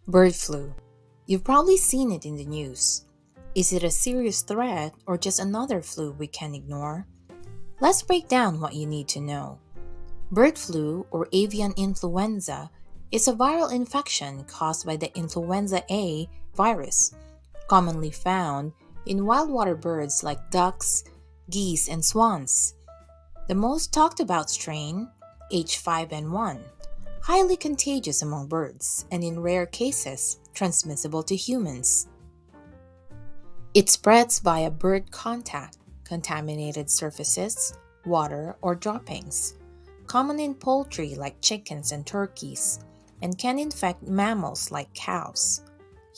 Bird flu. You've probably seen it in the news. Is it a serious threat or just another flu we can ignore? Let's break down what you need to know. Bird flu, or avian influenza, is a viral infection caused by the influenza A virus, commonly found in wild water birds like ducks, geese, and swans. The most talked about strain, H5N1, highly contagious among birds and in rare cases transmissible to humans. It spreads via bird contact, contaminated surfaces, water, or droppings, common in poultry like chickens and turkeys, and can infect mammals like cows.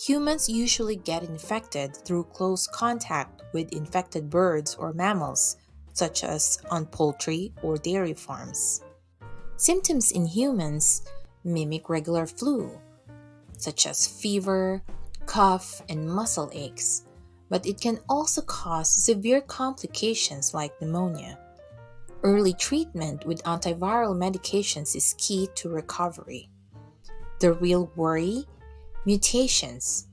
Humans usually get infected through close contact with infected birds or mammals, such as on poultry or dairy farms. Symptoms in humans mimic regular flu, such as fever, cough, and muscle aches, but it can also cause severe complications like pneumonia. Early treatment with antiviral medications is key to recovery. The real worry? Mutations.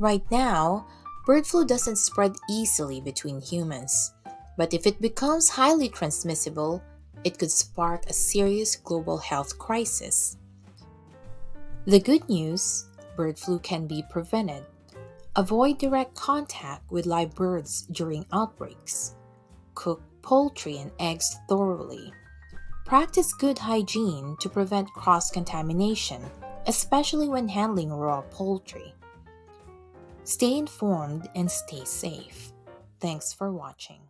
Right now, bird flu doesn't spread easily between humans, but if it becomes highly transmissible, it could spark a serious global health crisis. The good news: bird flu can be prevented. Avoid direct contact with live birds during outbreaks. Cook poultry and eggs thoroughly. Practice good hygiene to prevent cross-contamination, especially when handling raw poultry. Stay informed and stay safe. Thanks for watching.